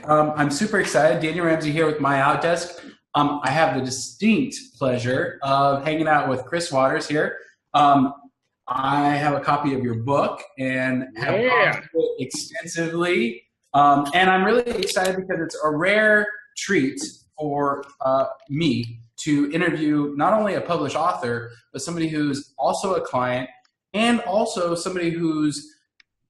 I'm super excited. Daniel Ramsey here with MyOutDesk. I have the distinct pleasure of hanging out with Chris Waters here. Um, I have a copy of your book and have gone Yeah. through it extensively. And I'm really excited because it's a rare treat for me to interview not only a published author, but somebody who's also a client and also somebody who's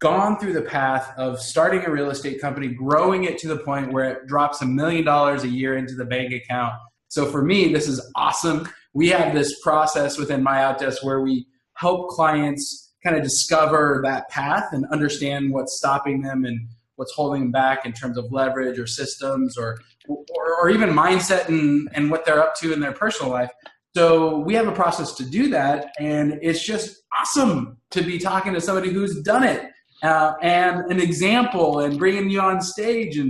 gone through the path of starting a real estate company, growing it to the point where it drops $1 million a year into the bank account. So for me, this is awesome. We have this process within MyOutDesk where we help clients kind of discover that path and understand what's stopping them and what's holding them back in terms of leverage or systems or even mindset and what they're up to in their personal life. So we have a process to do that, and it's just awesome to be talking to somebody who's done it. And an example and bringing you on stage.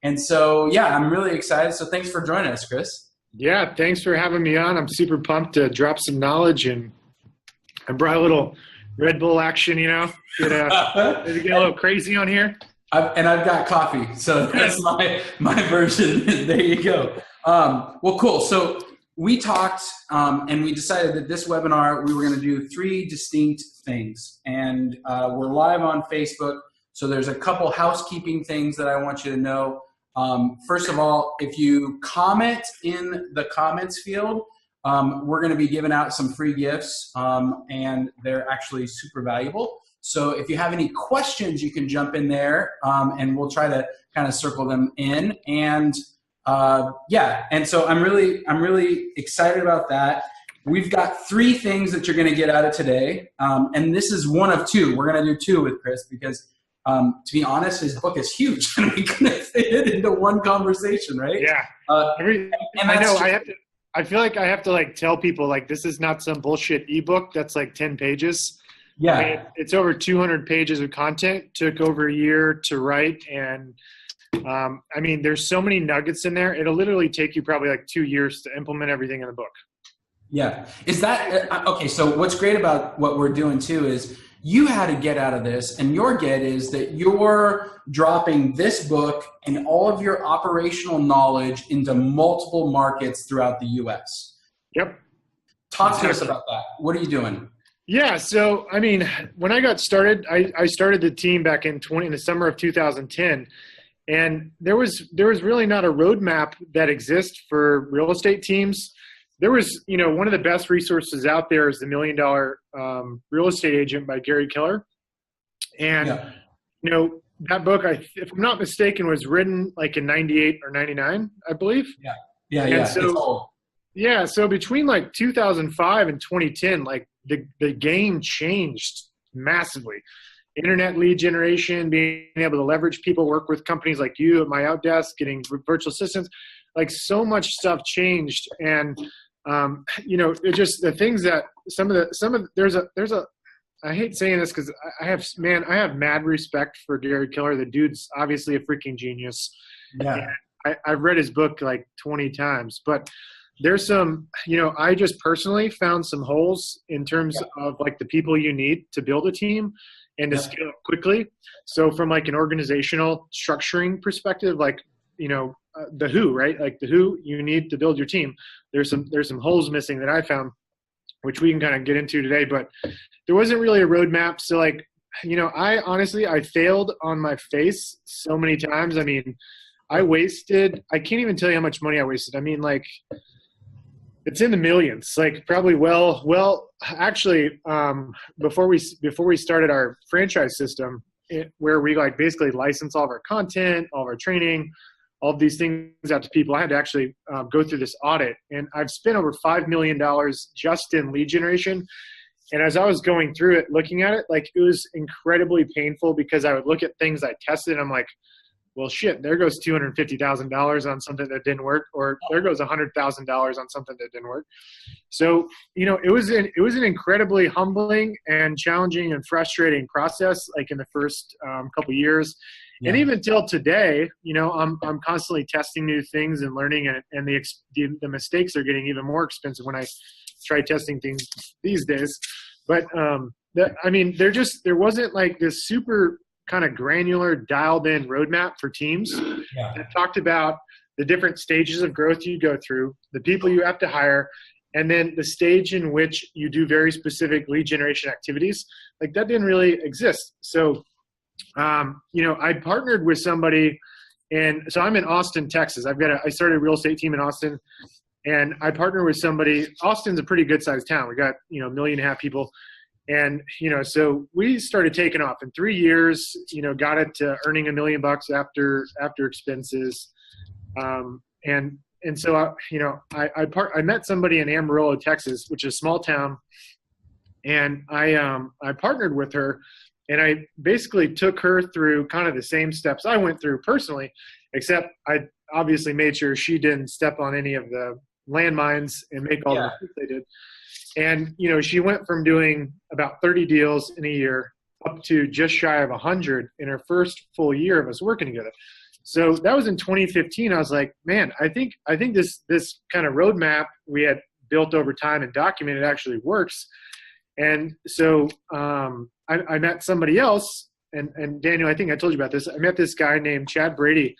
And so, yeah, I'm really excited. So thanks for joining us, Chris. Yeah, thanks for having me on. I'm super pumped to drop some knowledge, and I brought a little Red Bull action, get a little crazy on here. I've got coffee, so that's my version. There you go. Well, cool. So we talked and we decided that this webinar, we were going to do 3 distinct things. And we're live on Facebook. So there's a couple housekeeping things that I want you to know. First of all, if you comment in the comments field, we're going to be giving out some free gifts, and they're actually super valuable. So if you have any questions, you can jump in there, and we'll try to kind of circle them in. And and so I'm really excited about that. We've got 3 things that you're going to get out of today, and this is one of 2. We're going to do 2 with Chris because, to be honest, his book is huge, and we couldn't fit it into one conversation, right? Yeah. I know. I feel like I have to tell people this is not some bullshit ebook that's 10 pages. Yeah. I mean, it's over 200 pages of content. Took over a year to write, and there's so many nuggets in there. It'll literally take you probably 2 years to implement everything in the book. Yeah. Is that okay? So what's great about what we're doing too is you had to get out of this, and your get is that you're dropping this book and all of your operational knowledge into multiple markets throughout the U.S. Yep. Talk to us about that. What are you doing? Yeah. So, when I got started, I started the team back in the summer of 2010. And there was really not a roadmap that exists for real estate teams. There was, one of the best resources out there is the $1 Million Real Estate Agent by Gary Keller. And, that book, if I'm not mistaken, was written in 98 or 99, I believe. Yeah. So between 2005 and 2010, the game changed massively. Internet lead generation, being able to leverage people, work with companies like you at MyOutDesk, getting virtual assistants, so much stuff changed. And, it just the things that there's a, I hate saying this because I have mad respect for Gary Keller. The dude's obviously a freaking genius. Yeah. I've read his book 20 times, but there's some, I just personally found some holes in terms of the people you need to build a team and to scale up quickly. So from an organizational structuring perspective, the who, right? The who you need to build your team. There's some holes missing that I found, which we can kind of get into today, but there wasn't really a roadmap. So I failed on my face so many times. I can't even tell you how much money I wasted. It's in the millions, probably actually, before we started our franchise system, where we basically license all of our content, all of our training, all of these things out to people, I had to actually go through this audit, and I've spent over $5 million just in lead generation. And as I was going through it, looking at it, it was incredibly painful because I would look at things I tested and I'm like, well, shit, there goes $250,000 on something that didn't work, or there goes $100,000 on something that didn't work. So, it was an incredibly humbling and challenging and frustrating process, in the first couple of years. Yeah. And even till today, I'm constantly testing new things and learning, and the mistakes are getting even more expensive when I try testing things these days. But there wasn't this super kind of granular, dialed in roadmap for teams that talked about the different stages of growth you go through, the people you have to hire, and then the stage in which you do very specific lead generation activities. Like that didn't really exist. So, I partnered with somebody, and so I'm in Austin, Texas. I started a real estate team in Austin, and I partnered with somebody. Austin's a pretty good sized town. We got, 1.5 million people. And, so we started taking off in 3 years, got it to earning $1 million after expenses. And so, I met somebody in Amarillo, Texas, which is a small town. And I partnered with her, and I basically took her through kind of the same steps I went through personally, except I obviously made sure she didn't step on any of the landmines and make all the mistakes they did. And, she went from doing about 30 deals in a year up to just shy of 100 in her first full year of us working together. So that was in 2015. I was like, man, I think this kind of roadmap we had built over time and documented actually works. And so I met somebody else, and Daniel, I think I told you about this. I met this guy named Chad Brady,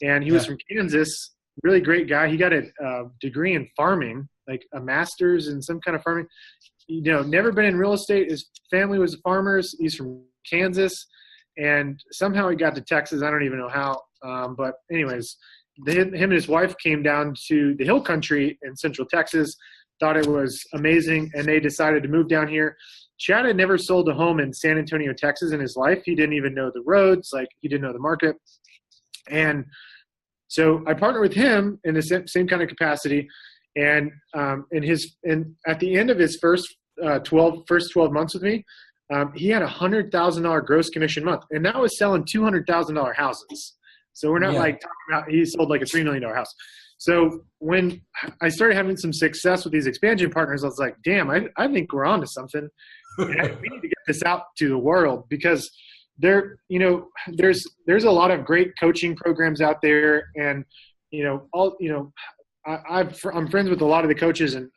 and he was from Kansas, really great guy. He got a degree in farming, like a master's in some kind of farming. Never been in real estate. His family was farmers. He's from Kansas, and somehow he got to Texas. I don't even know how. But anyways, him and his wife came down to the hill country in Central Texas, thought it was amazing, and they decided to move down here. Chad had never sold a home in San Antonio, Texas in his life. He didn't even know the roads. He didn't know the market. And so I partnered with him in the same kind of capacity. And at the end of his first 12 months with me, he had $100,000 gross commission month, and that was selling $200,000 houses. So we're not talking about he sold like a $3 million house. So when I started having some success with these expansion partners, I was like, damn, I think we're on to something. We need to get this out to the world, because there's a lot of great coaching programs out there, and I'm friends with a lot of the coaches, and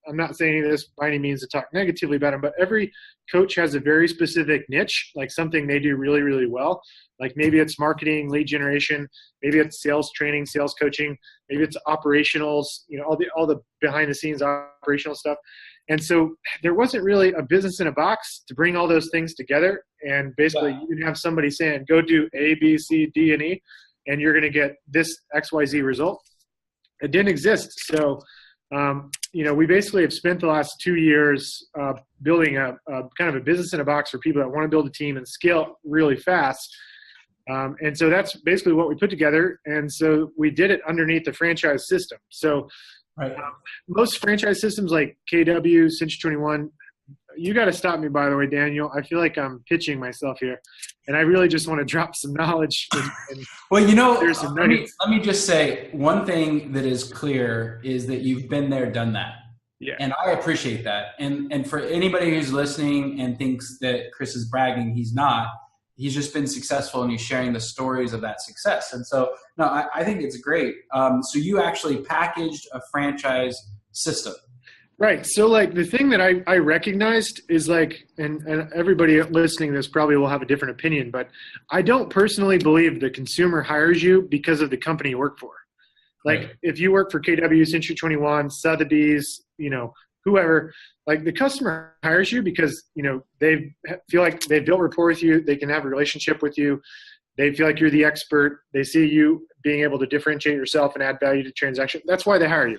I'm not saying this by any means to talk negatively about them, but every coach has a very specific niche, like something they do really, really well. Like maybe it's marketing, lead generation, maybe it's sales training, sales coaching, maybe it's operationals, all the behind the scenes operational stuff. And so there wasn't really a business in a box to bring all those things together. And basically you can have somebody saying, go do A, B, C, D, and E, and you're going to get this XYZ result. It didn't exist. So, we basically have spent the last 2 years building a kind of a business in a box for people that want to build a team and scale really fast. And so that's basically what we put together. And so we did it underneath the franchise system. So most franchise systems like KW, Century 21, you got to stop me, by the way, Daniel. I feel like I'm pitching myself here, and I really just want to drop some knowledge. Well, let me just say one thing that is clear is that you've been there, done that. Yeah. And I appreciate that. And for anybody who's listening and thinks that Chris is bragging, he's not. He's just been successful, and he's sharing the stories of that success. And so, no, I think it's great. So you actually packaged a franchise system. Right. So the thing that I recognized is and everybody listening to this probably will have a different opinion, but I don't personally believe the consumer hires you because of the company you work for. If you work for KW, Century 21, Sotheby's, whoever, the customer hires you because, they feel like they've built rapport with you. They can have a relationship with you. They feel like you're the expert. They see you being able to differentiate yourself and add value to transaction. That's why they hire you.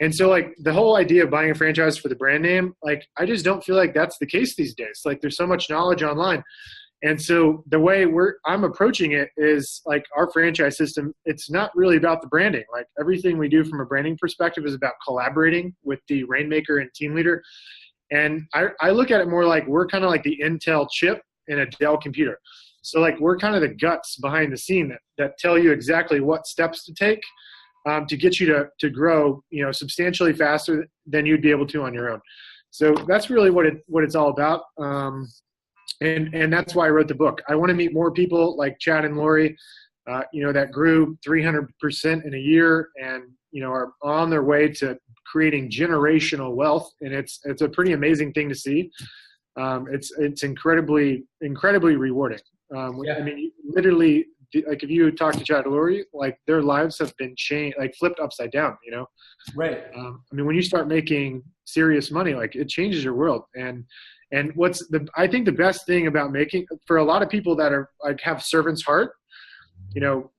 And so the whole idea of buying a franchise for the brand name, I just don't feel like that's the case these days. There's so much knowledge online. And so the way I'm approaching it is our franchise system, it's not really about the branding. Everything we do from a branding perspective is about collaborating with the rainmaker and team leader. And I look at it more like we're kind of like the Intel chip in a Dell computer. So we're kind of the guts behind the scene that tell you exactly what steps to take to get you to grow, substantially faster than you'd be able to on your own. So that's really what it's all about. And that's why I wrote the book. I want to meet more people like Chad and Lori, that grew 300% in a year and, are on their way to creating generational wealth. And it's a pretty amazing thing to see. It's incredibly, incredibly rewarding. I mean, literally, like if you talk to Chad Lurie, like their lives have been changed, like flipped upside down, you know? Right. I mean, when you start making serious money, like it changes your world. And I think the best thing about for a lot of people that are like have servant's heart, you know,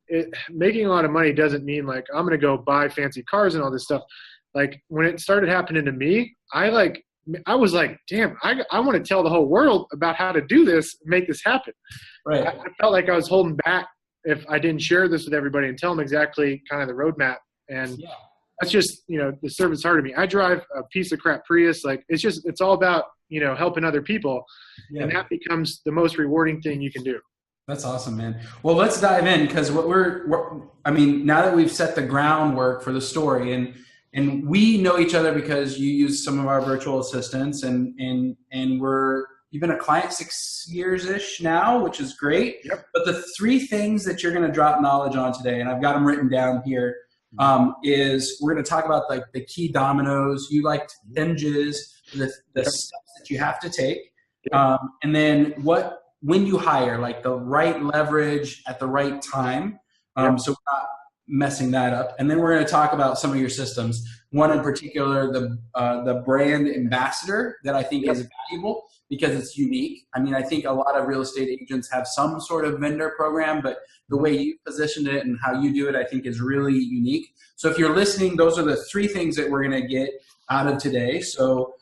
making a lot of money doesn't mean like, I'm going to go buy fancy cars and all this stuff. Like when it started happening to me, I was like, damn, I want to tell the whole world about how to do this, make this happen. Right. I felt like I was holding back if I didn't share this with everybody and tell them exactly kind of the roadmap. And that's just, you know, the servant's heart of me. I drive a piece of crap Prius. Like it's all about, you know, helping other people. Yeah. And that becomes the most rewarding thing you can do. That's awesome, man. Well, let's dive in because I mean, now that we've set the groundwork for the story and we know each other because you use some of our virtual assistants and you've been a client 6 years-ish now, which is great. Yep. But the 3 things that you're going to drop knowledge on today, and I've got them written down here, is we're going to talk about like the key dominoes. You liked hinges, the steps that you have to take. And then when you hire, like the right leverage at the right time. So we're not messing that up. And then we're going to talk about some of your systems. One in particular, the brand ambassador that I think is valuable because it's unique. I mean, I think a lot of real estate agents have some sort of vendor program, but the way you positioned it and how you do it, I think is really unique. So if you're listening, those are the 3 things that we're going to get out of today. So,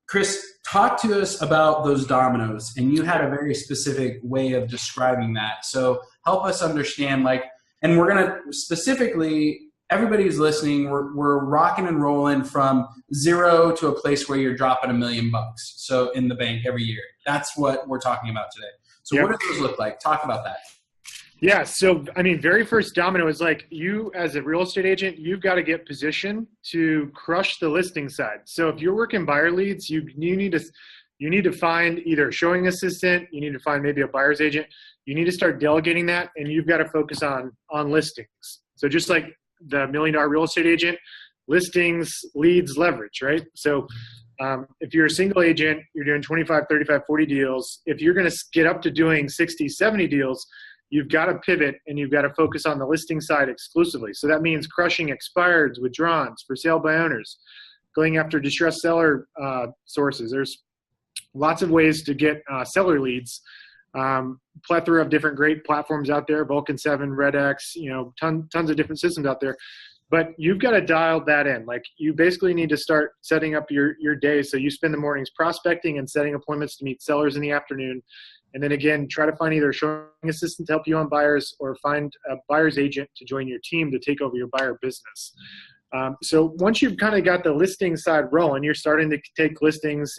Chris, talk to us about those dominoes, and you had a very specific way of describing that. So help us understand, like, and we're going to specifically, everybody who's listening, we're rocking and rolling from 0 to a place where you're dropping $1 million so in the bank every year. That's what we're talking about today. So what do those look like? Talk about that. Yeah. So, I mean, very first domino is like you as a real estate agent, you've got to get positioned to crush the listing side. So if you're working buyer leads, you need to find either a showing assistant, you need to find maybe a buyer's agent. You need to start delegating that, and you've got to focus on listings. So just like the $1 million real estate agent, listings, leads, leverage, right? So if you're a single agent, you're doing 25, 35, 40 deals. If you're going to get up to doing 60, 70 deals, you've got to pivot and you've got to focus on the listing side exclusively. So that means crushing expireds, withdrawals, for sale by owners, going after distressed seller sources. There's lots of ways to get seller leads. Plethora of different great platforms out there, Vulcan 7, RedX, you know, tons of different systems out there. But you've got to dial that in. Like you basically need to start setting up your day. So you spend the mornings prospecting and setting appointments to meet sellers in the afternoon. And then again, try to find either a showing assistant to help you on buyers or find a buyer's agent to join your team to take over your buyer business. So once you've kind of got the listing side rolling, you're starting to take listings.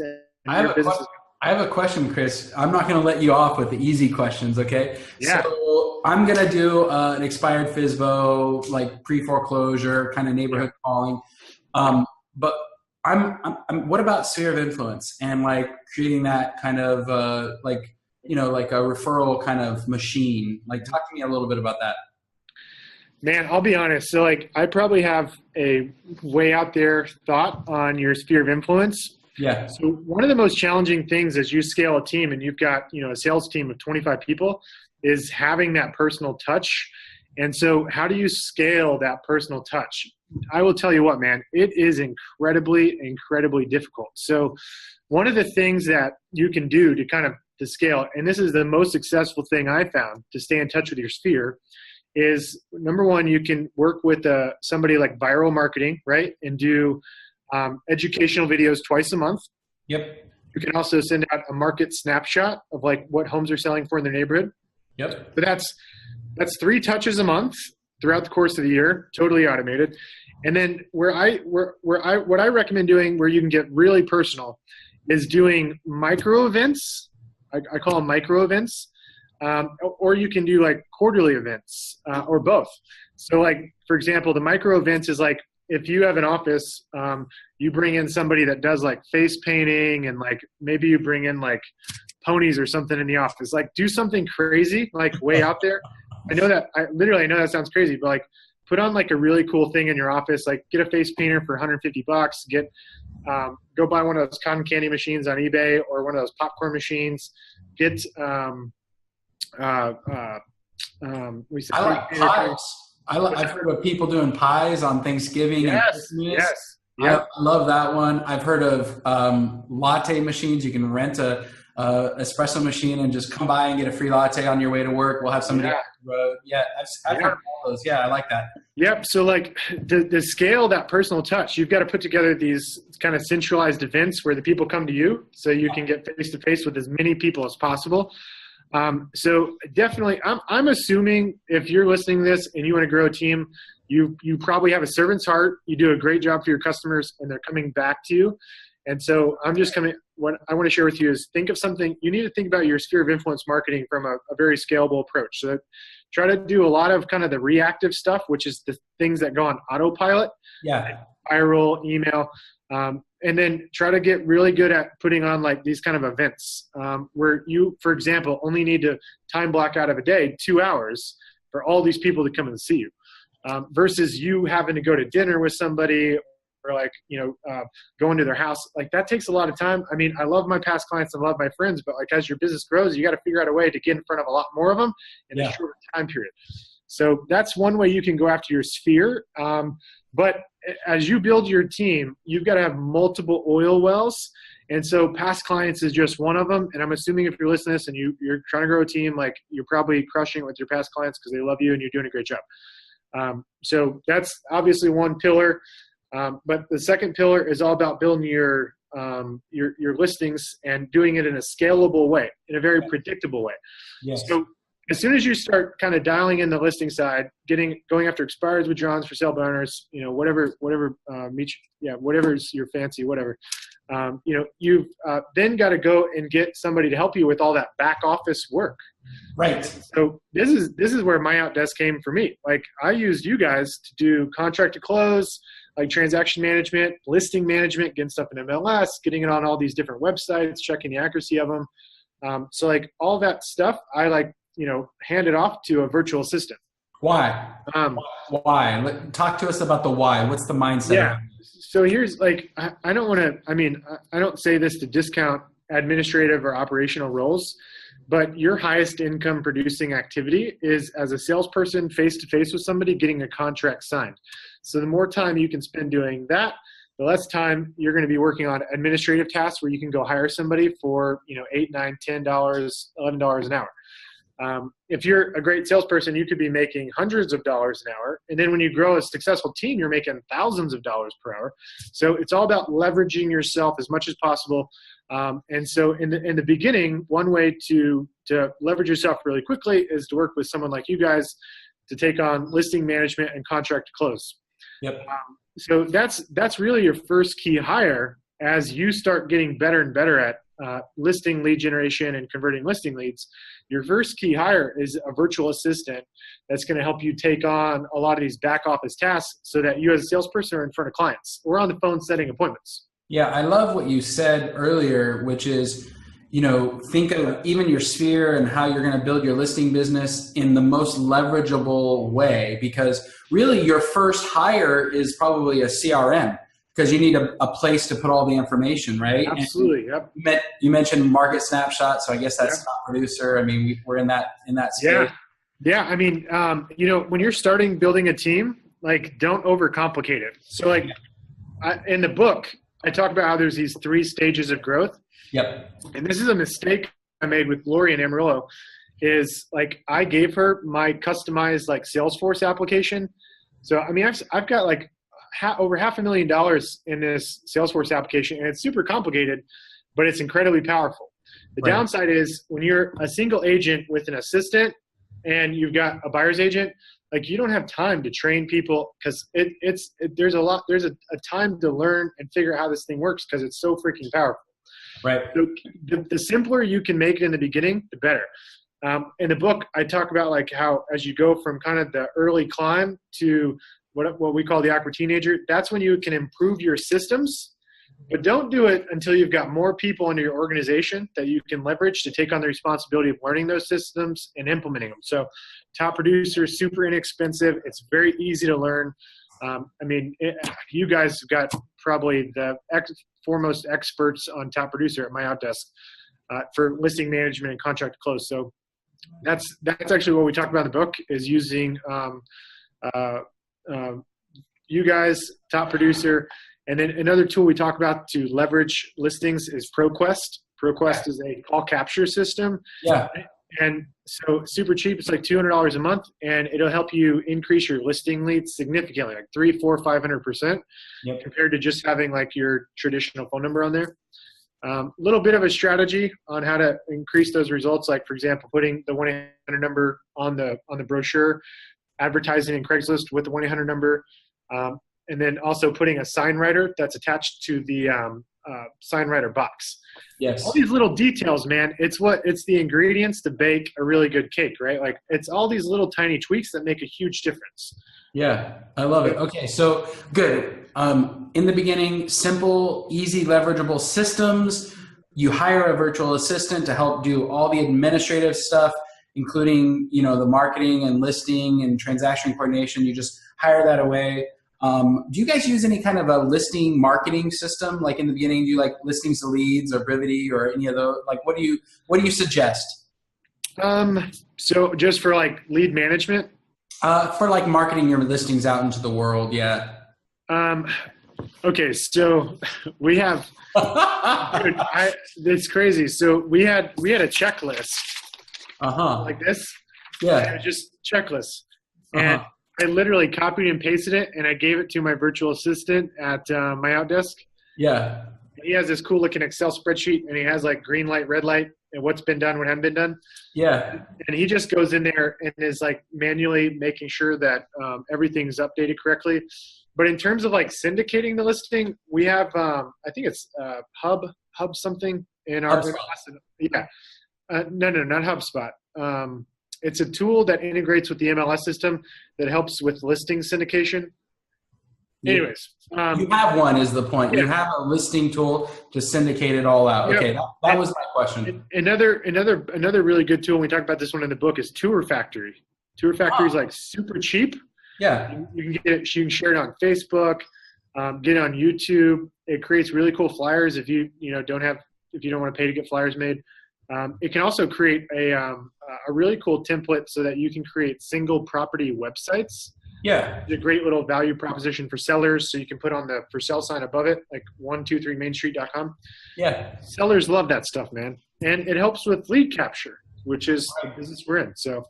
I have a question, Chris. I'm not going to let you off with the easy questions, okay? Yeah. So I'm going to do an expired FSBO, like pre-foreclosure, kind of neighborhood calling. But what about sphere of influence and like creating that kind of like a referral kind of machine? Like talk to me a little bit about that. Man, I'll be honest. So like I probably have a way out there thought on your sphere of influence. Yeah. So one of the most challenging things as you scale a team and you've got, you know, a sales team of 25 people is having that personal touch. And so how do you scale that personal touch? I will tell you what, man, it is incredibly, incredibly difficult. So one of the things that you can do to scale, and this is the most successful thing I found to stay in touch with your sphere, is number one, you can work with somebody like Viral Marketing, right? And do educational videos twice a month. Yep. You can also send out a market snapshot of like what homes are selling for in their neighborhood. Yep. But that's 3 touches a month throughout the course of the year, totally automated. And then what I recommend doing where you can get really personal is doing micro events. I call them micro events. Or you can do like quarterly events or both. So like, for example, the micro events is like, if you have an office, you bring in somebody that does like face painting and like maybe you bring in like ponies or something in the office. Like do something crazy, like way out there. I know that sounds crazy, but like put on like a really cool thing in your office. Like get a face painter for $150. Go buy one of those cotton candy machines on eBay or one of those popcorn machines. Get We said I like pies. I've heard of people doing pies on Thanksgiving and Yes, Christmas. yes, I yep. love that one. I've heard of latte machines. You can rent a espresso machine and just come by and get a free latte on your way to work. We'll have somebody Yeah. out the road. Yeah, I've Yeah. heard of all those. Yeah, I like that. Yep. So like the scale, that personal touch, you've got to put together these kind of centralized events where the people come to you so you can get face to face with as many people as possible. So definitely, I'm assuming if you're listening to this and you want to grow a team, you probably have a servant's heart. You do a great job for your customers, and they're coming back to you. And so what I want to share with you is think of something. You need to think about your sphere of influence marketing from a very scalable approach. So try to do a lot of kind of the reactive stuff, which is the things that go on autopilot. Yeah. Viral, email. And then try to get really good at putting on like these kind of events where you, for example, only need to time block out of a day, 2 hours for all these people to come and see you versus you having to go to dinner with somebody or like, going to their house. Like that takes a lot of time. I mean, I love my past clients and love my friends, but like as your business grows, you got to figure out a way to get in front of a lot more of them in a shorter time period. So that's one way you can go after your sphere. But as you build your team, you've got to have multiple oil wells. And so past clients is just one of them. And I'm assuming if you're listening to this and you're trying to grow a team, like you're probably crushing it with your past clients because they love you and you're doing a great job. So that's obviously one pillar. But the second pillar is all about building your listings and doing it in a scalable way, in a very predictable way. Yes. So as soon as you start kind of dialing in the listing side, going after expireds, withdrawals, for sale burners, whatever whatever's your fancy, whatever. You've then got to go and get somebody to help you with all that back office work. Right. So this is where MyOutDesk came for me. Like I used you guys to do contract to close, like transaction management, listing management, getting stuff in MLS, getting it on all these different websites, checking the accuracy of them. So like all that stuff, I hand it off to a virtual assistant. Why? Why? Talk to us about the why. What's the mindset? Yeah. So here's I don't say this to discount administrative or operational roles, but your highest income producing activity is as a salesperson face to face with somebody getting a contract signed. So the more time you can spend doing that, the less time you're going to be working on administrative tasks where you can go hire somebody for, $8, $9, $10, $11 an hour. If you're a great salesperson, you could be making hundreds of dollars an hour. And then when you grow a successful team, you're making thousands of dollars per hour. So it's all about leveraging yourself as much as possible. And so in the beginning, one way to leverage yourself really quickly is to work with someone like you guys to take on listing management and contract to close. Yep. So that's really your first key hire as you start getting better and better at listing lead generation and converting listing leads. Your first key hire is a virtual assistant that's going to help you take on a lot of these back office tasks so that you as a salesperson are in front of clients or on the phone setting appointments. Yeah, I love what you said earlier, which is, think of even your sphere and how you're going to build your listing business in the most leverageable way, because really your first hire is probably a CRM because you need a place to put all the information, right? Absolutely. Yep. You mentioned market snapshot, so I guess that's top producer. I mean, we're in that stage. Yeah. I mean, when you're starting building a team, like don't overcomplicate it. So in the book, I talk about how there's these 3 stages of growth. Yep. And this is a mistake I made with Lori and Amarillo is I gave her my customized Salesforce application. So, I mean, I've got over $500,000 in this Salesforce application, and it's super complicated, but it's incredibly powerful. The downside is when you're a single agent with an assistant and you've got a buyer's agent, you don't have time to train people because there's a time to learn and figure out how this thing works because it's so freaking powerful. Right. So the simpler you can make it in the beginning, the better. In the book, I talk about how as you go from kind of the early climb to what we call the awkward teenager, that's when you can improve your systems, but don't do it until you've got more people under your organization that you can leverage to take on the responsibility of learning those systems and implementing them. So top producer, super inexpensive. It's very easy to learn. You guys have got probably the foremost experts on top producer at MyOutDesk for listing management and contract to close. So That's actually what we talked about in the book, is using you guys, top producer. And then another tool we talk about to leverage listings is ProQuest. ProQuest is a call capture system. Yeah. And so super cheap. It's like $200 a month, and it'll help you increase your listing leads significantly, like 300, 400, 500% compared to just having like your traditional phone number on there. Little bit of a strategy on how to increase those results. Like, for example, putting the 1-800 number on the brochure, advertising in Craigslist with the 1-800 number, and then also putting a sign writer that's attached to the sign writer box. Yes. All these little details, man, it's the ingredients to bake a really good cake, right? Like, it's all these little tiny tweaks that make a huge difference. Yeah, I love it. Okay, so good. In the beginning, simple, easy, leverageable systems. You hire a virtual assistant to help do all the administrative stuff, including, the marketing and listing and transaction coordination. You just hire that away. Do you guys use any kind of a listing marketing system? Like in the beginning, do you like listings to leads or Brivity or any of those? Like, what do you suggest? So just for like lead management? For like marketing your listings out into the world, yeah. Okay, so we have, dude, it's crazy. So we had a checklist, like this. Yeah, just checklists, and I literally copied and pasted it, and I gave it to my virtual assistant at MyOutDesk. Yeah. He has this cool looking Excel spreadsheet, and he has like green light, red light, and what's been done, what hasn't been done. Yeah. And he just goes in there and is like manually making sure that everything's updated correctly. But in terms of like syndicating the listing, we have, I think it's Hub something in our, yeah. No, not HubSpot. It's a tool that integrates with the MLS system that helps with listing syndication. Anyways. You have one is the point. Yeah. You have a listing tool to syndicate it all out. Okay, that was my question. Another really good tool, and we talk about this one in the book, is Tour Factory. Tour Factory is like super cheap. Yeah. You can get it, you can share it on Facebook, get it on YouTube. It creates really cool flyers if you don't want to pay to get flyers made. It can also create a really cool template so that you can create single property websites. Yeah. It's a great little value proposition for sellers. So you can put on the for sale sign above it, like 123mainstreet.com. Yeah. Sellers love that stuff, man. And it helps with lead capture, which is the business we're in. So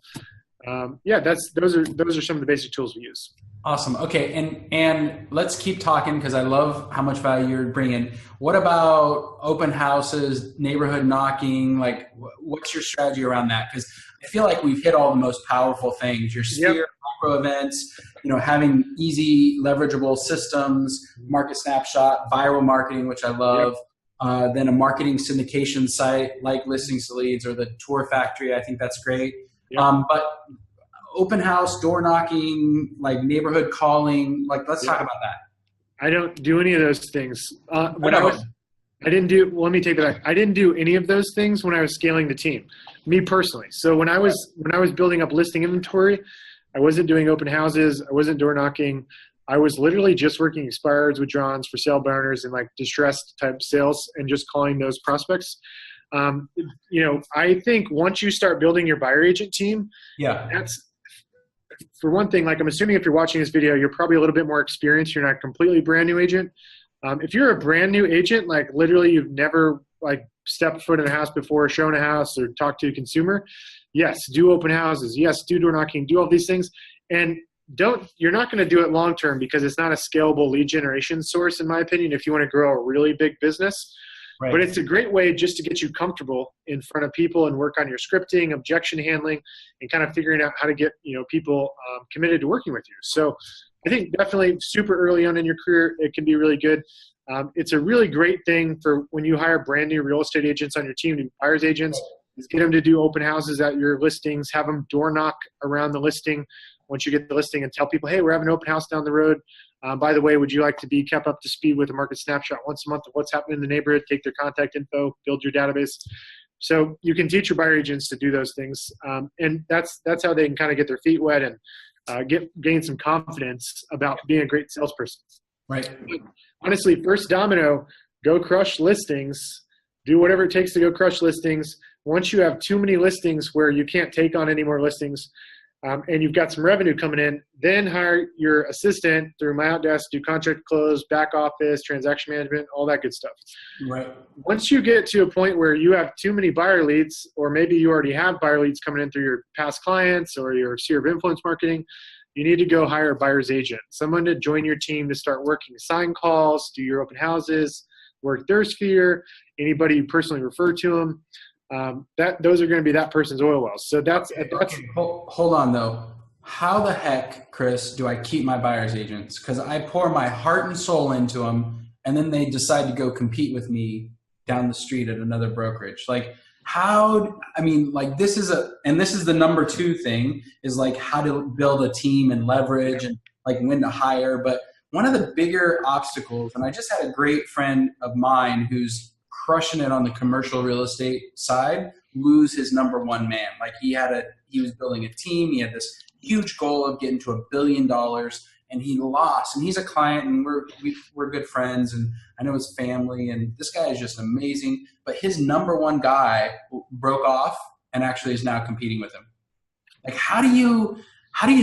those are some of the basic tools we use. Awesome. Okay. And let's keep talking because I love how much value you're bringing. What about open houses, neighborhood knocking? Like, what's your strategy around that? Because I feel like we've hit all the most powerful things. Your sphere, micro events, having easy, leverageable systems, market snapshot, viral marketing, which I love. Then a marketing syndication site like Listings to Leads or the Tour Factory. I think that's great. But open house, door knocking, like neighborhood calling, like let's talk about that. I don't do any of those things. Let me take that back. I didn't do any of those things when I was scaling the team, me personally. So when I was building up listing inventory, I wasn't doing open houses. I wasn't door knocking. I was literally just working expireds, withdrawals, for sale burners, and like distressed type sales and just calling those prospects. I think once you start building your buyer agent team, that's, for one thing, like I'm assuming if you're watching this video, you're probably a little bit more experienced. You're not a completely brand new agent. If you're a brand new agent, like literally you've never like stepped foot in a house before, shown a house or talked to a consumer, yes, do open houses. Yes, do door knocking, do all these things. And you're not going to do it long-term because it's not a scalable lead generation source, in my opinion, if you want to grow a really big business. Right. But it's a great way just to get you comfortable in front of people and work on your scripting, objection handling, and kind of figuring out how to get people committed to working with you. So I think definitely super early on in your career, it can be really good. It's a really great thing for when you hire brand new real estate agents on your team, new buyers agents, is get them to do open houses at your listings, have them door knock around the listing once you get the listing and tell people, hey, we're having an open house down the road. By the way, would you like to be kept up to speed with a market snapshot once a month of what's happening in the neighborhood? Take their contact info, build your database. So you can teach your buyer agents to do those things. And that's how they can kind of get their feet wet and gain some confidence about being a great salesperson. Right. But honestly, first domino, go crush listings. Do whatever it takes to go crush listings. once you have too many listings where you can't take on any more listings, and you've got some revenue coming in, then hire your assistant through MyOutDesk, do contract close, back office, transaction management, all that good stuff. Right. Once you get to a point where you have too many buyer leads, or maybe you already have buyer leads coming in through your past clients or your sphere of influence marketing, you need to go hire a buyer's agent, someone to join your team to start working sign calls, do your open houses, work their sphere, anybody you personally refer to them. Those are going to be that person's oil wells. So that's Hold on though. How the heck, Chris, do I keep my buyer's agents? Because I pour my heart and soul into them, and then they decide to go compete with me down the street at another brokerage. Like this is the number 2 thing, is like how to build a team and leverage and like when to hire. But one of the bigger obstacles, and I just had a great friend of mine who's crushing it on the commercial real estate side, lose his number 1 man. Like he was building a team. He had this huge goal of getting to $1 billion, and he lost. And he's a client, and we're good friends, and I know his family, and this guy is just amazing. But his number 1 guy broke off and actually is now competing with him. Like, how do you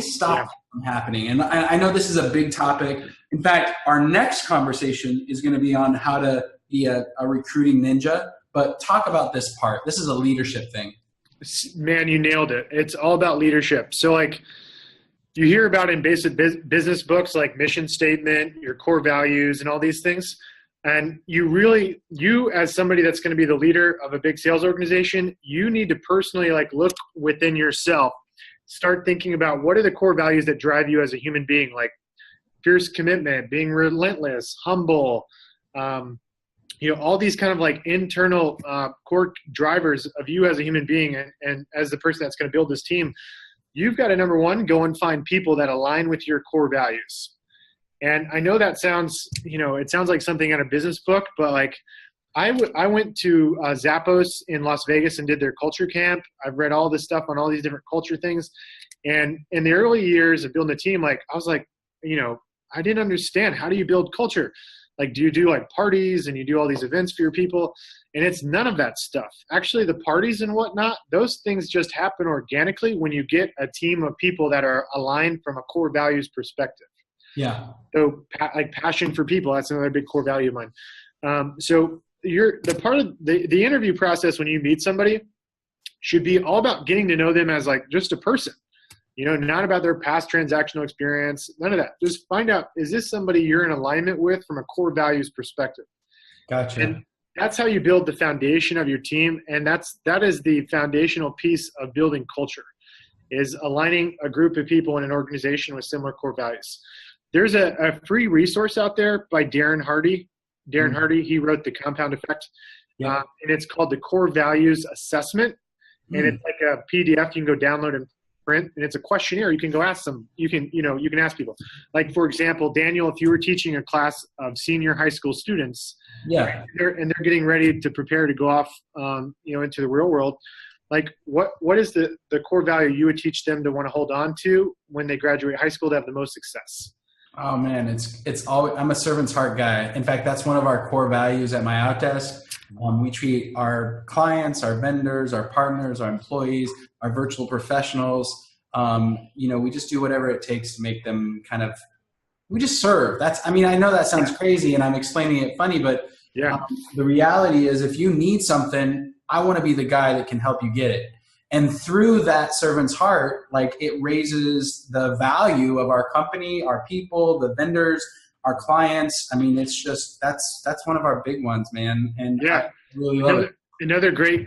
stop that from happening? And I know this is a big topic. In fact, our next conversation is going to be on how to be a recruiting ninja, but talk about this part. This is a leadership thing. Man, you nailed it. It's all about leadership. So like you hear about in basic business books, like mission statement, your core values, and all these things. And you as somebody that's going to be the leader of a big sales organization, you need to personally like look within yourself, start thinking about what are the core values that drive you as a human being, like fierce commitment, being relentless, humble, all these kind of like internal core drivers of you as a human being and as the person that's going to build this team. You've got to, number 1, go and find people that align with your core values. And I know that sounds, it sounds like something in a business book, but like I went to Zappos in Las Vegas and did their culture camp. I've read all this stuff on all these different culture things. And in the early years of building a team, like I was like, I didn't understand, how do you build culture? Like, do you do like parties and you do all these events for your people? And it's none of that stuff. Actually, the parties and whatnot, those things just happen organically when you get a team of people that are aligned from a core values perspective. Yeah. So like passion for people, that's another big core value of mine. So the part of the interview process when you meet somebody should be all about getting to know them as like just a person. Not about their past transactional experience, none of that. Just find out, is this somebody you're in alignment with from a core values perspective? Gotcha. And that's how you build the foundation of your team. And that is the foundational piece of building culture, is aligning a group of people in an organization with similar core values. There's a free resource out there by Darren Hardy. Darren Hardy, he wrote The Compound Effect. Yeah. And it's called the Core Values Assessment. And it's like a PDF you can go download and print, and it's a questionnaire. You can go ask them. You can ask people. Like, for example, Daniel, if you were teaching a class of senior high school students, yeah, and they're getting ready to prepare to go off, into the real world, like what is the core value you would teach them to want to hold on to when they graduate high school to have the most success? Oh man, it's always, I'm a servant's heart guy. In fact, that's one of our core values at MyOutDesk. We treat our clients, our vendors, our partners, our employees, our virtual professionals. We just do whatever it takes to make them we just serve. I know that sounds crazy and I'm explaining it funny, but the reality is if you need something, I want to be the guy that can help you get it. And through that servant's heart, like it raises the value of our company, our people, the vendors, our clients. It's just, that's one of our big ones, man. And I really love it.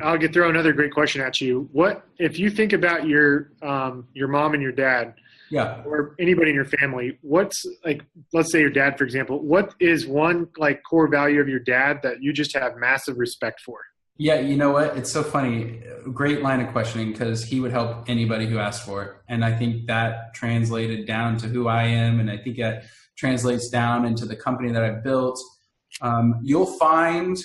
I'll throw another great question at you. What, if you think about your mom and your dad, or anybody in your family, what's like, let's say your dad, for example, what is one like core value of your dad that you just have massive respect for? Yeah, you know what? It's so funny. Great line of questioning, because he would help anybody who asked for it. And I think that translated down to who I am. And I think that translates down into the company that I've built. You'll find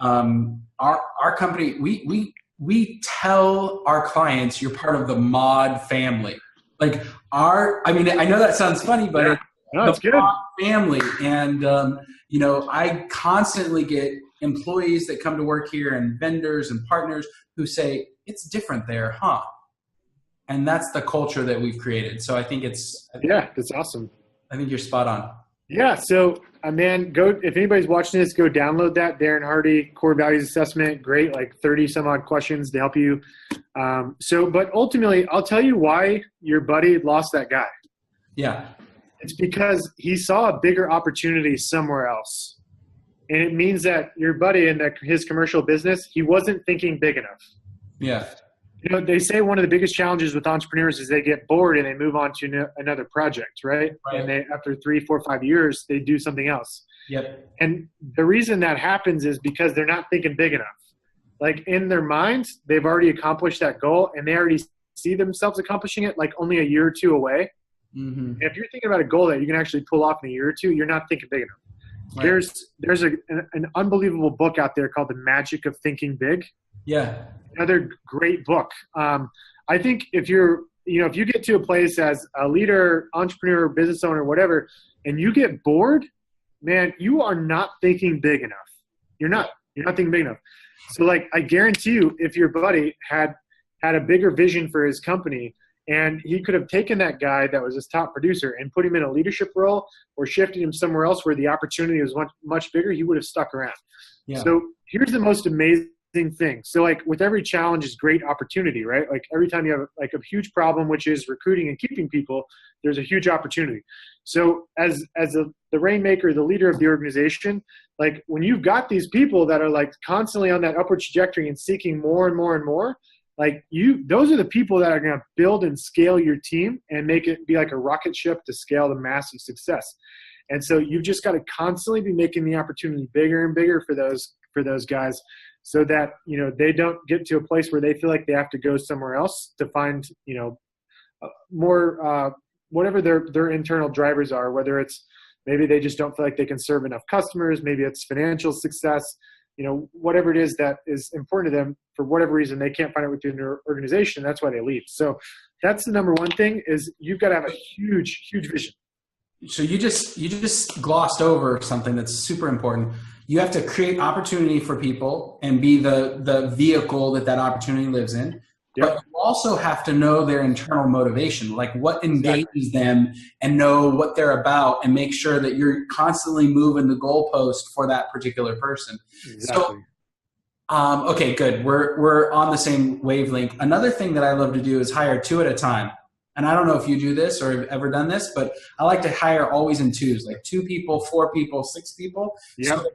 our company, we tell our clients you're part of the mod family. Like I know that sounds funny, but it's good. Mod family. And, I constantly get employees that come to work here and vendors and partners who say, it's different there, huh? And that's the culture that we've created. So I think that's awesome. I think you're spot on. Yeah. So, man, if anybody's watching this, go download that Darren Hardy Core Values Assessment. Great, like 30 some odd questions to help you. But ultimately, I'll tell you why your buddy lost that guy. Yeah. It's because he saw a bigger opportunity somewhere else. And it means that your buddy in his commercial business, he wasn't thinking big enough. Yeah. You know, they say one of the biggest challenges with entrepreneurs is they get bored and they move on to another project, right? And after 3, 4, 5 years, they do something else. Yep. And the reason that happens is because they're not thinking big enough. Like in their minds, they've already accomplished that goal and they already see themselves accomplishing it like only a year or two away. Mm-hmm. If you're thinking about a goal that you can actually pull off in a year or two, you're not thinking big enough. Right. There's an unbelievable book out there called The Magic of Thinking Big. Yeah. Another great book. I think if you get to a place as a leader, entrepreneur, business owner, whatever, and you get bored, man, you are not thinking big enough. You're not thinking big enough. So like, I guarantee you, if your buddy had a bigger vision for his company and he could have taken that guy that was his top producer and put him in a leadership role or shifted him somewhere else where the opportunity was much, much bigger, he would have stuck around. Yeah. So here's the most amazing thing. So like with every challenge is great opportunity, right? Like every time you have like a huge problem, which is recruiting and keeping people, there's a huge opportunity. So as the rainmaker, the leader of the organization, like when you've got these people that are like constantly on that upward trajectory and seeking more and more and more, like those are the people that are going to build and scale your team and make it be like a rocket ship to scale to massive success. And so you've just got to constantly be making the opportunity bigger and bigger for those guys, so that, you know, they don't get to a place where they feel like they have to go somewhere else to find, you know, more, whatever their internal drivers are, whether it's maybe they just don't feel like they can serve enough customers, maybe it's financial success, you know, whatever it is that is important to them, for whatever reason, they can't find it within their organization. That's why they leave. So that's the number one thing, is you've got to have a huge, huge vision. So you just glossed over something that's super important. You have to create opportunity for people and be the vehicle that opportunity lives in. Yep. But you also have to know their internal motivation, like what engages them, and know what they're about, and make sure that you're constantly moving the goalpost for that particular person. Exactly. So, okay, good. We're on the same wavelength. Another thing that I love to do is hire 2 at a time. And I don't know if you do this or have ever done this, but I like to hire always in 2s, like 2 people, 4 people, 6 people. Yep. So,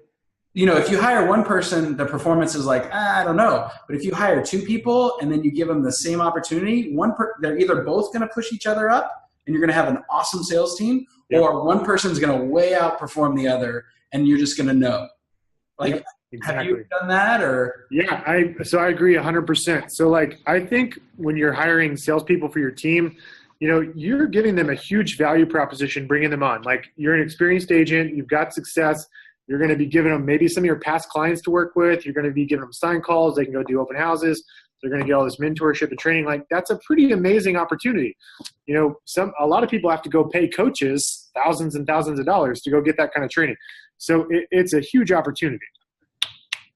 you know, if you hire one person, the performance is like, I don't know. But if you hire 2 people and then you give them the same opportunity, they're either both going to push each other up and you're going to have an awesome sales team, yep, or one person's going to way outperform the other and you're just going to know. Like, yep, exactly. Have you done that? Or? Yeah, I agree 100%. So like, I think when you're hiring salespeople for your team, you know, you're giving them a huge value proposition, bringing them on. Like, you're an experienced agent, you've got success. You're going to be giving them maybe some of your past clients to work with. You're going to be giving them sign calls. They can go do open houses. They're going to get all this mentorship and training. Like, that's a pretty amazing opportunity. You know, a lot of people have to go pay coaches thousands and thousands of dollars to go get that kind of training. So it's a huge opportunity.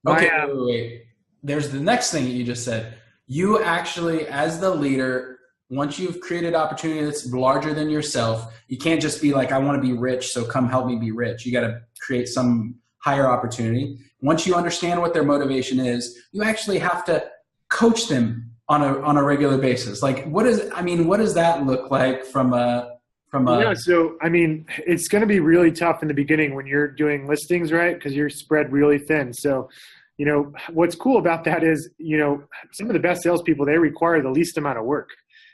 Okay, wait. There's the next thing that you just said. You actually, as the leader, once you've created opportunity that's larger than yourself, you can't just be like, I want to be rich, so come help me be rich. You got to create some higher opportunity. Once you understand what their motivation is, you actually have to coach them on a regular basis. Like, what does that look like from a Yeah, so I mean, it's going to be really tough in the beginning when you're doing listings, right? Because you're spread really thin. So, you know, what's cool about that is, you know, some of the best salespeople, they require the least amount of work.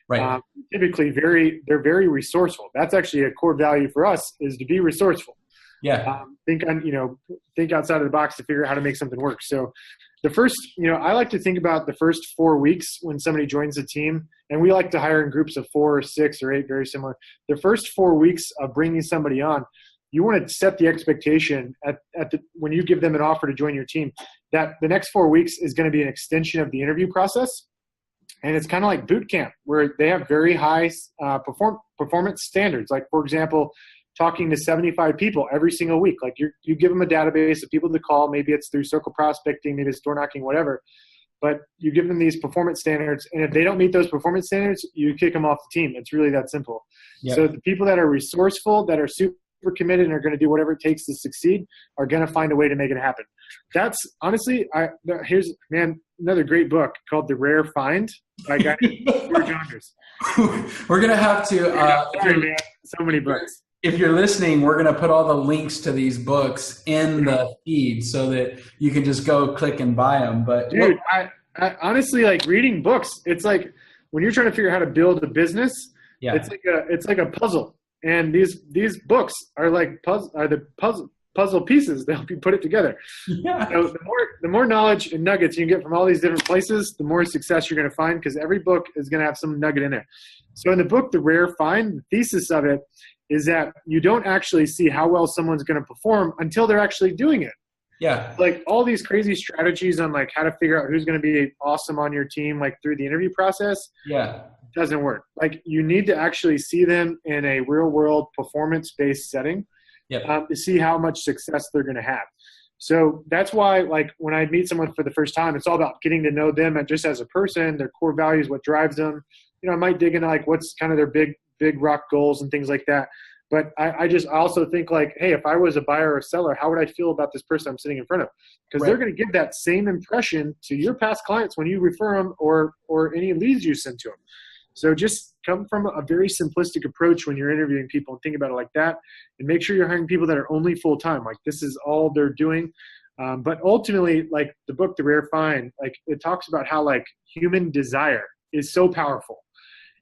Right. Typically they're very resourceful. That's actually a core value for us, is to be resourceful. Yeah. Think outside of the box to figure out how to make something work. So the first, you know, I like to think about the first 4 weeks when somebody joins the team, and we like to hire in groups of 4 or 6 or 8, very similar. The first 4 weeks of bringing somebody on, you want to set the expectation when you give them an offer to join your team, that the next 4 weeks is going to be an extension of the interview process. And it's kind of like boot camp, where they have very high performance standards. Like, for example, talking to 75 people every single week. Like you give them a database of people to call. Maybe it's through circle prospecting, maybe it's door knocking, whatever. But you give them these performance standards, and if they don't meet those performance standards, you kick them off the team. It's really that simple. Yep. So the people that are resourceful, that are super committed, and are going to do whatever it takes to succeed are going to find a way to make it happen. That's honestly, here's another great book called The Rare Find by a guy named George Anders. We're going to have to, sorry, man. So many books. If you're listening, we're going to put all the links to these books in the feed so that you can just go click and buy them. But dude, I honestly, like, reading books. It's like when you're trying to figure out how to build a business, it's like a puzzle. And these books are like puzzle pieces that help you put it together. Yeah. So the more knowledge and nuggets you can get from all these different places, the more success you're going to find, because every book is going to have some nugget in it. So in the book, The Rare Find, the thesis of it is that you don't actually see how well someone's going to perform until they're actually doing it. Yeah. Like all these crazy strategies on like how to figure out who's going to be awesome on your team, like through the interview process. Yeah. Doesn't work. Like you need to actually see them in a real world performance-based setting. Yep. To see how much success they're going to have. So that's why, like, when I meet someone for the first time, it's all about getting to know them and just as a person, their core values, what drives them. You know, I might dig into like what's kind of their big rock goals and things like that. But I also think like, hey, if I was a buyer or seller, how would I feel about this person I'm sitting in front of? Because they're going to give that same impression to your past clients when you refer them or any leads you send to them. So just come from a very simplistic approach when you're interviewing people and think about it like that, and make sure you're hiring people that are only full-time. Like this is all they're doing. But ultimately, like the book, The Rare Find, like it talks about how like human desire is so powerful.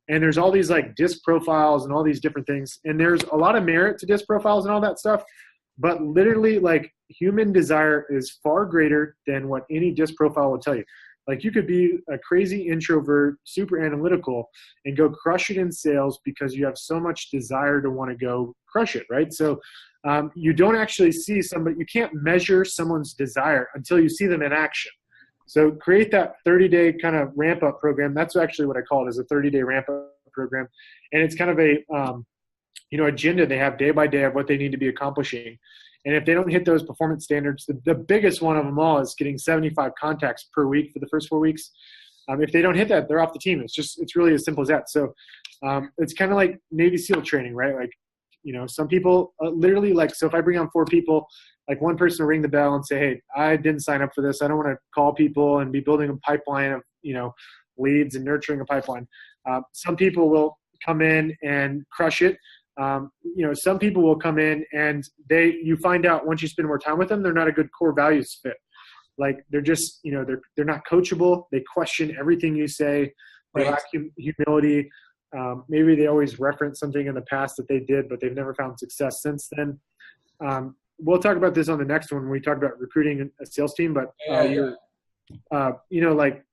And there's all these like disc profiles and all these different things. And there's a lot of merit to disc profiles and all that stuff. But literally like human desire is far greater than what any disc profile will tell you. Like you could be a crazy introvert, super analytical, and go crush it in sales because you have so much desire to want to go crush it, right? So you don't actually see somebody, you can't measure someone's desire until you see them in action. So create that 30-day kind of ramp-up program. That's actually what I call it, is a 30-day ramp-up program. And it's kind of a agenda they have day by day of what they need to be accomplishing. And if they don't hit those performance standards, the biggest one of them all is getting 75 contacts per week for the first 4 weeks. If they don't hit that, they're off the team. It's really as simple as that. So it's kind of like Navy SEAL training, right? Like, you know, some people literally like, so if I bring on 4 people, like one person will ring the bell and say, hey, I didn't sign up for this. I don't want to call people and be building a pipeline of, you know, leads and nurturing a pipeline. Some people will come in and crush it. Some people will come in and you find out once you spend more time with them, they're not a good core values fit. Like they're just, you know, they're not coachable. They question everything you say. They lack humility. Maybe they always reference something in the past that they did, but they've never found success since then. We'll talk about this on the next one when we talk about recruiting a sales team, but like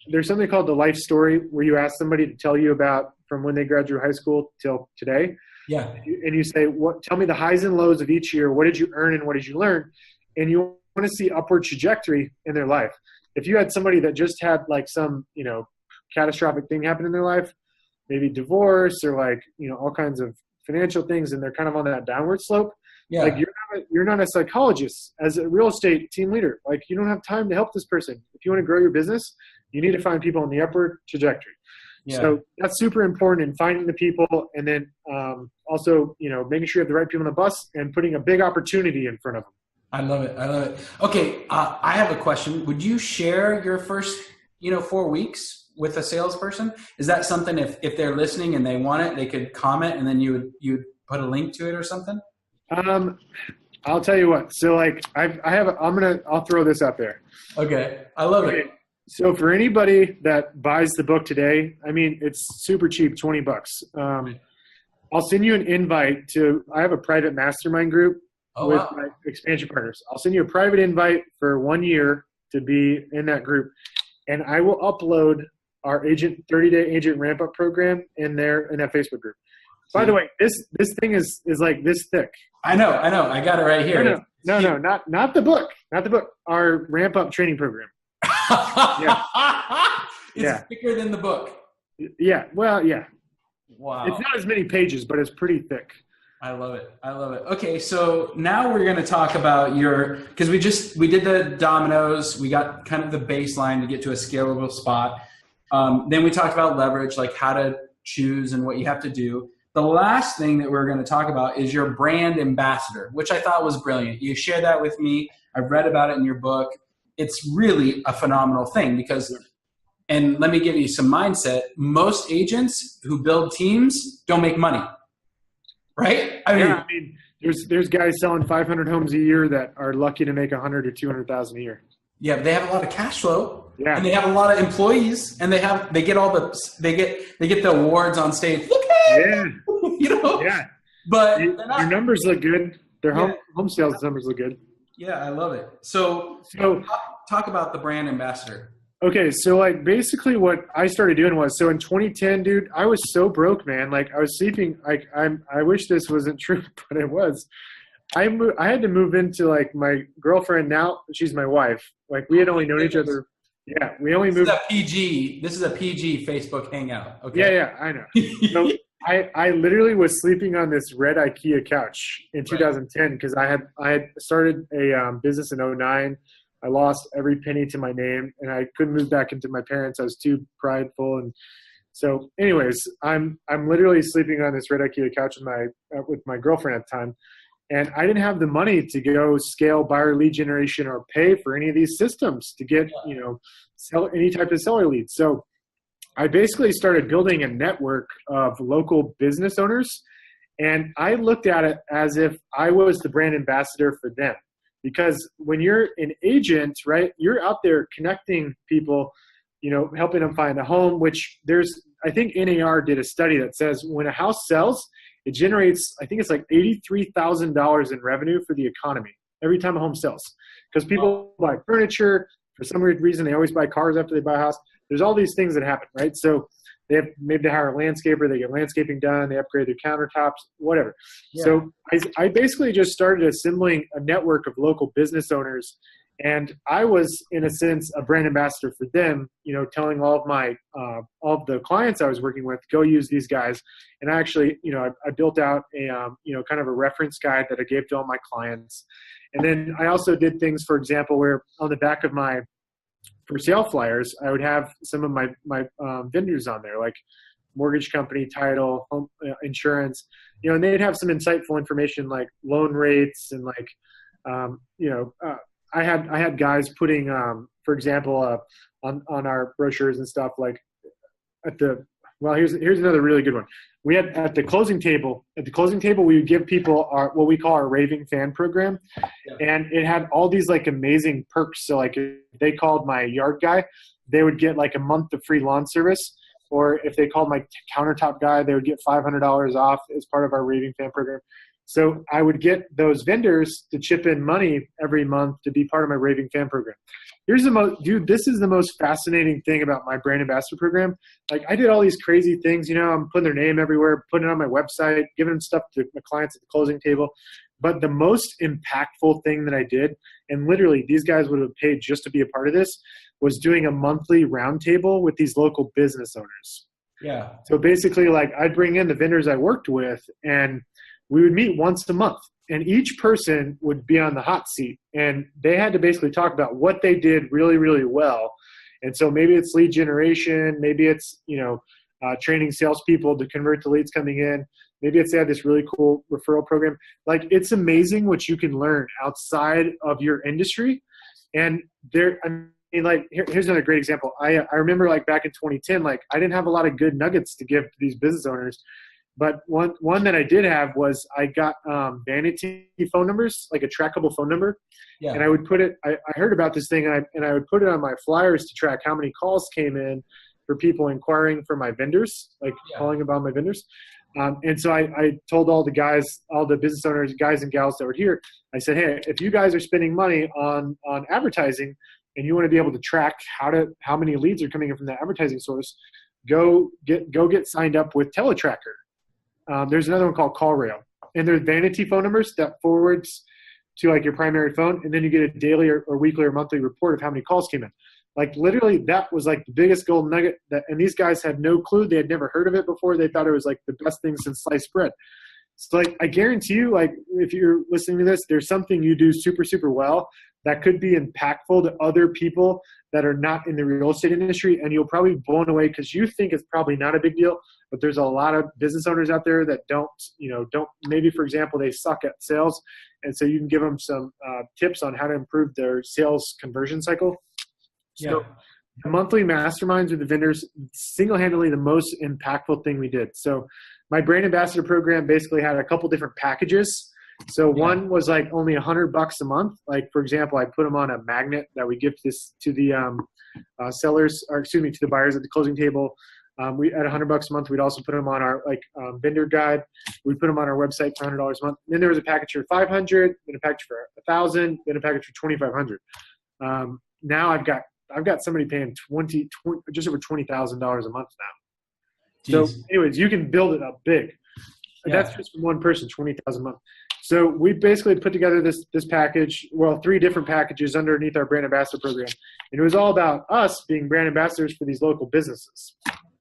there's something called the life story where you ask somebody to tell you about from when they graduated high school till today. Yeah. And you say, tell me the highs and lows of each year. What did you earn and what did you learn? And you want to see upward trajectory in their life. If you had somebody that just had like some, you know, catastrophic thing happen in their life, maybe divorce or like, you know, all kinds of financial things, and they're kind of on that downward slope. Yeah. Like you're not a psychologist. As a real estate team leader, like you don't have time to help this person. If you want to grow your business, you need to find people on the upward trajectory. Yeah. So that's super important in finding the people, and then also, you know, making sure you have the right people on the bus and putting a big opportunity in front of them. I love it. Okay, I have a question. Would you share your first, 4 weeks with a salesperson? Is that something if they're listening and they want it, they could comment and then you'd put a link to it or something? I'll tell you what. So like I'll throw this out there. Okay, I love it. So for anybody that buys the book today, I mean, it's super cheap, $20. I'll send you an invite I have a private mastermind group with my expansion partners. I'll send you a private invite for 1 year to be in that group. And I will upload our 30-day agent ramp-up program in that Facebook group. By the way, this thing is like this thick. I know. I got it right here. No, not the book. Not the book. Our ramp-up training program. It's thicker than the book. Yeah. Well, yeah. Wow. It's not as many pages, but it's pretty thick. I love it. I love it. Okay, so now we're going to talk about because we did the dominoes. We got kind of the baseline to get to a scalable spot. Then we talked about leverage, like how to choose and what you have to do. The last thing that we're going to talk about is your brand ambassador, which I thought was brilliant. You shared that with me. I've read about it in your book. It's really a phenomenal thing because, and let me give you some mindset, most agents who build teams don't make money, right? I mean, there's guys selling 500 homes a year that are lucky to make 100 or 200,000 a year. Yeah, but they have a lot of cash flow, and they have a lot of employees, and they get the awards on stage. Look at But your numbers look good. Their home sales numbers look good. Yeah, I love it. So talk about the brand ambassador. Okay, so like basically what I started doing was, so in 2010, dude, I was so broke, man. Like I was sleeping. Like I wish this wasn't true, but it was. I had to move into like my girlfriend now. She's my wife. Like we had only known each other. Yeah, we only moved. This is a PG Facebook hangout. Okay. Yeah, I know. So I literally was sleeping on this red IKEA couch in 2010 because I had started a business in 2009. I lost every penny to my name, and I couldn't move back into my parents. I was too prideful, and so, anyways, I'm literally sleeping on this red IKEA couch with my girlfriend at the time. And I didn't have the money to go scale buyer lead generation or pay for any of these systems to get, sell any type of seller leads. So I basically started building a network of local business owners. And I looked at it as if I was the brand ambassador for them. Because when you're an agent, right, you're out there connecting people, helping them find a home, which I think NAR did a study that says when a house sells, it generates, I think it's like $83,000 in revenue for the economy every time a home sells. Because people buy furniture. For some weird reason, they always buy cars after they buy a house. There's all these things that happen, right? So maybe they hire a landscaper, they get landscaping done, they upgrade their countertops, whatever. Yeah. So I basically just started assembling a network of local business owners. And I was, in a sense, a brand ambassador for them, telling all of the clients I was working with, go use these guys. And I actually, I built out a, kind of a reference guide that I gave to all my clients. And then I also did things, for example, where on the back of my for sale flyers, I would have some of my vendors on there, like mortgage company, title, home insurance, and they'd have some insightful information like loan rates and like, I had guys putting, for example, on our brochures and stuff like here's another really good one. We had at the closing table, we would give people what we call our raving fan program. Yeah. And it had all these like amazing perks. So like if they called my yard guy, they would get like a month of free lawn service. Or if they called my countertop guy, they would get $500 off as part of our raving fan program. So I would get those vendors to chip in money every month to be part of my raving fan program. This is the most fascinating thing about my brand ambassador program. Like I did all these crazy things, I'm putting their name everywhere, putting it on my website, giving them stuff to my clients at the closing table. But the most impactful thing that I did, and literally these guys would have paid just to be a part of this, was doing a monthly roundtable with these local business owners. Yeah. So basically like I'd bring in the vendors I worked with and we would meet once a month. And each person would be on the hot seat and they had to basically talk about what they did really, really well. And so maybe it's lead generation, maybe it's, training salespeople to convert the leads coming in. Maybe it's they had this really cool referral program. Like it's amazing what you can learn outside of your industry. And here's another great example. I remember like back in 2010, like I didn't have a lot of good nuggets to give to these business owners. But one that I did have was I got vanity phone numbers, like a trackable phone number. Yeah. And I would put it, I heard about this thing and I would put it on my flyers to track how many calls came in for people inquiring for my vendors, like calling about my vendors. And so I told all the business owners, guys and gals that were here, I said, hey, if you guys are spending money on advertising and you want to be able to track how many leads are coming in from that advertising source, go get signed up with TeleTracker. There's another one called CallRail, and there's vanity phone numbers that forwards to like your primary phone, and then you get a daily or weekly or monthly report of how many calls came in. Like literally, that was like the biggest gold nugget. And these guys had no clue; they had never heard of it before. They thought it was like the best thing since sliced bread. So like, I guarantee you, like, if you're listening to this, there's something you do super, super well that could be impactful to other people that are not in the real estate industry. And you'll probably be blown away because you think it's probably not a big deal, but there's a lot of business owners out there that don't, maybe, for example, they suck at sales. And so you can give them some tips on how to improve their sales conversion cycle. So the monthly masterminds with the vendors, single-handedly the most impactful thing we did. So my brand ambassador program basically had a couple different packages. So one was like only $100 a month. Like, for example, I put them on a magnet that we give this to the to the buyers at the closing table. We at $100 a month, we'd also put them on our vendor guide. We put them on our website for $100 a month. And then there was a package for $500, then a package for $1,000, then a package for $2,500. Now I've got somebody paying just over $20,000 a month now. Jeez. So anyways, you can build it up big. That's just from one person, $20,000 a month. So we basically put together this package, 3 different packages underneath our brand ambassador program. And it was all about us being brand ambassadors for these local businesses.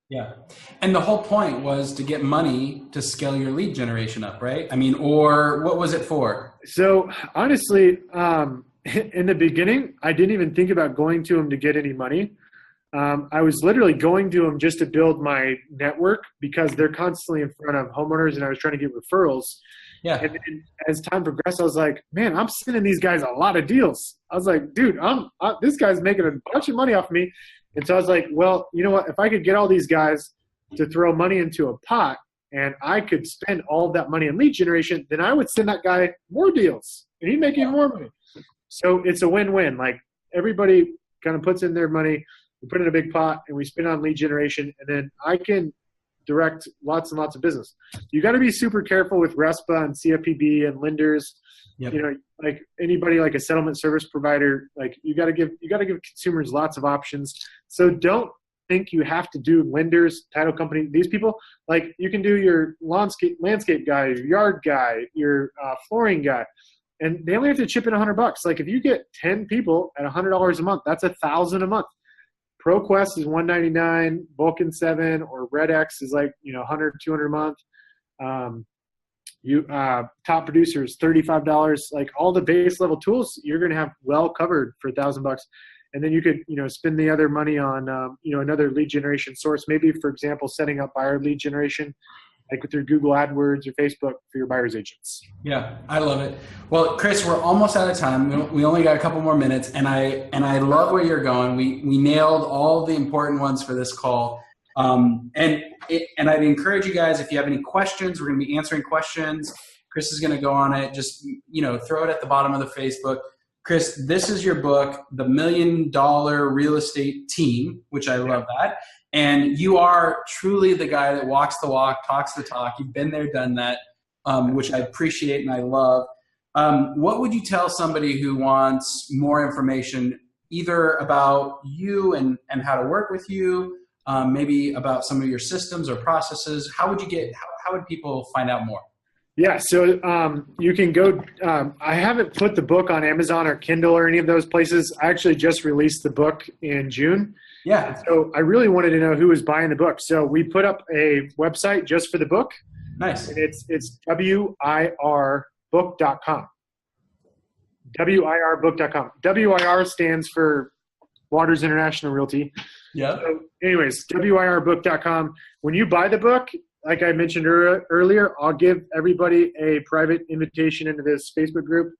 Yeah. And the whole point was to get money to scale your lead generation up, right? I mean, or what was it for? So honestly, in the beginning, I didn't even think about going to them to get any money. I was literally going to them just to build my network because they're constantly in front of homeowners and I was trying to get referrals. Yeah. And then as time progressed, I was like, man, I'm sending these guys a lot of deals. I was like, dude, this guy's making a bunch of money off of me. And so I was like, well, you know what? If I could get all these guys to throw money into a pot and I could spend all of that money in lead generation, then I would send that guy more deals and he'd make even more money. So it's a win-win. Like everybody kind of puts in their money, we put it in a big pot and we spend on lead generation, and then I can direct lots and lots of business. You got to be super careful with RESPA and CFPB and lenders. Yep. Like anybody like a settlement service provider, like you got to give consumers lots of options. So don't think you have to do lenders, title company, these people. Like you can do your landscape guy, your yard guy, your flooring guy. And they only have to chip in $100. Like if you get 10 people at $100 a month, that's $1,000 a month. ProQuest is $199, Vulcan 7 or RedX is like, $100, $200 a month. Top Producers, $35. Like all the base level tools, you're going to have well covered for $1,000. And then you could, spend the other money on, another lead generation source. Maybe, for example, setting up buyer lead generation, like through Google AdWords or Facebook for your buyer's agents. Yeah, I love it. Well, Chris, we're almost out of time. We only got a couple more minutes, and I love where you're going. We nailed all the important ones for this call. And I'd encourage you guys, if you have any questions, we're going to be answering questions. Chris is going to go on it. Just, throw it at the bottom of the Facebook. Chris, this is your book, The $1 Million Real Estate Team, which I love that. And you are truly the guy that walks the walk, talks the talk. You've been there, done that, which I appreciate and I love. What would you tell somebody who wants more information, either about you and how to work with you, maybe about some of your systems or processes? How would people find out more? Yeah, so you can go I haven't put the book on Amazon or Kindle or any of those places. I actually just released the book in June. Yeah. And so I really wanted to know who was buying the book. So we put up a website just for the book. Nice. And it's WIRbook.com. WIRbook.com. WIR stands for Waters International Realty. Yeah. So anyways, WIRbook.com. When you buy the book, like I mentioned earlier, I'll give everybody a private invitation into this Facebook group.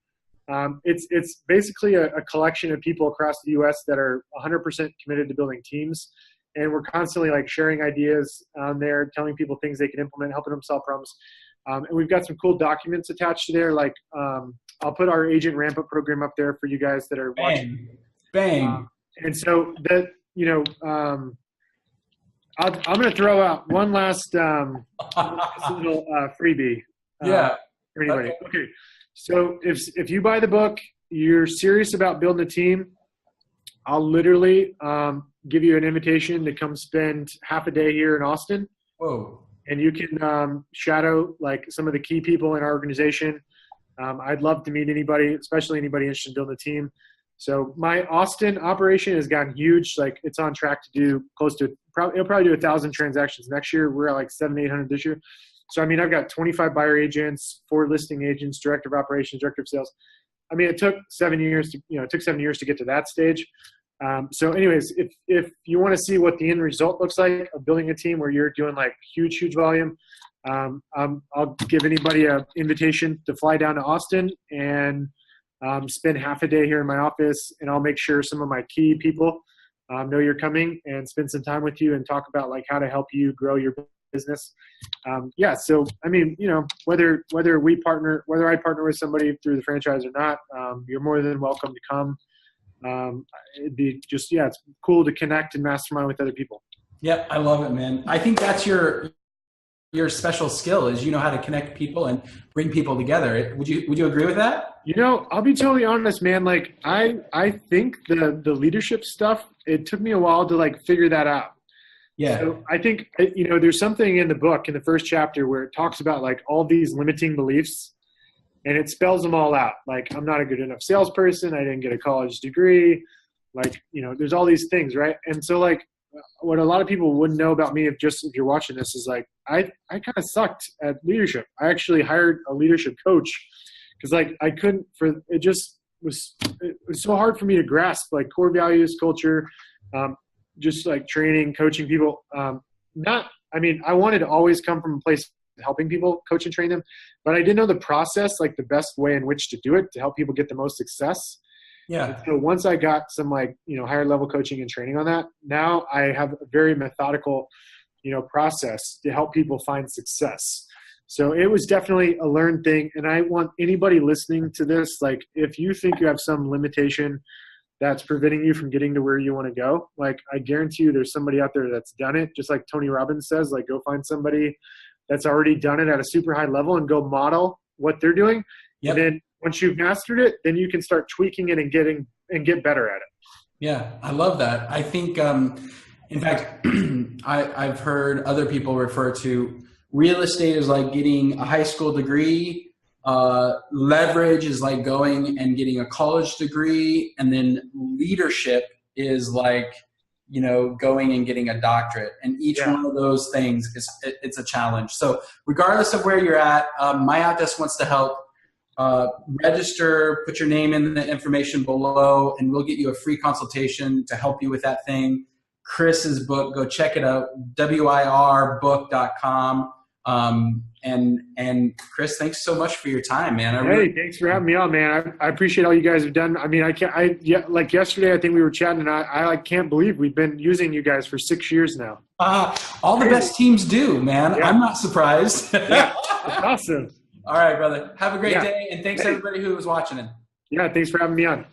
It's basically a collection of people across the U.S. that are 100% committed to building teams. And we're constantly like sharing ideas on there, telling people things they can implement, helping them solve problems. And we've got some cool documents attached to there. Like I'll put our agent ramp up program up there for you guys that are watching. Bang. And so that, I'm going to throw out one last little freebie. For anybody. Okay. So if you buy the book, you're serious about building a team, I'll literally give you an invitation to come spend half a day here in Austin. Whoa. And you can shadow like some of the key people in our organization. I'd love to meet anybody, especially anybody interested in building a team. So my Austin operation has gotten huge. Like it's on track to do close to it'll probably do 1,000 transactions next year. We're at like 700-800 this year. So, I mean, I've got 25 buyer agents, 4 listing agents, director of operations, director of sales. I mean, it took 7 years to get to that stage. So anyways, if you want to see what the end result looks like of building a team where you're doing like huge volume, I'll give anybody an invitation to fly down to Austin and spend half a day here in my office, and I'll make sure some of my key people know you're coming and spend some time with you and talk about like how to help you grow your business. So I mean, whether I partner with somebody through the franchise or not, you're more than welcome to come. It'd be just, it's cool to connect and mastermind with other people. Yeah, I love it, man. I think that's your special skill is you know how to connect people and bring people together. Would you agree with that? I'll be totally honest, man. Like I think the leadership stuff, it took me a while to like figure that out. Yeah. So I think, there's something in the book in the first chapter where it talks about like all these limiting beliefs, and it spells them all out. Like, I'm not a good enough salesperson. I didn't get a college degree. Like, there's all these things, right? And so like what a lot of people wouldn't know about me if you're watching this is like, I kind of sucked at leadership. I actually hired a leadership coach because like I couldn't it was so hard for me to grasp like core values, culture, just like training, coaching people. I wanted to always come from a place of helping people, coach and train them, but I didn't know the process, like the best way in which to do it to help people get the most success. Yeah. And so once I got some like, higher level coaching and training on that, now I have a very methodical, process to help people find success. So it was definitely a learned thing. And I want anybody listening to this, like if you think you have some limitation that's preventing you from getting to where you want to go, like I guarantee you there's somebody out there that's done it. Just like Tony Robbins says, like go find somebody that's already done it at a super high level and go model what they're doing. Yep. And then once you've mastered it, then you can start tweaking it and get better at it. Yeah, I love that. I think, in fact, I've heard other people refer to real estate as like getting a high school degree. Leverage is like going and getting a college degree. And then leadership is like, going and getting a doctorate. And each one of those things it's a challenge. So regardless of where you're at, MyOutDesk wants to help. Register, put your name in the information below, and we'll get you a free consultation to help you with that thing. Chris's book, go check it out, wirbook.com. And Chris, thanks so much for your time, man. Thanks for having me on, man. I appreciate all you guys have done. I mean, like yesterday, I think we were chatting, and I like can't believe we've been using you guys for 6 years now. All the best teams do, man. Yeah. I'm not surprised. Yeah, that's awesome. All right, brother. Have a great day, and thanks everybody who was watching. Yeah, thanks for having me on.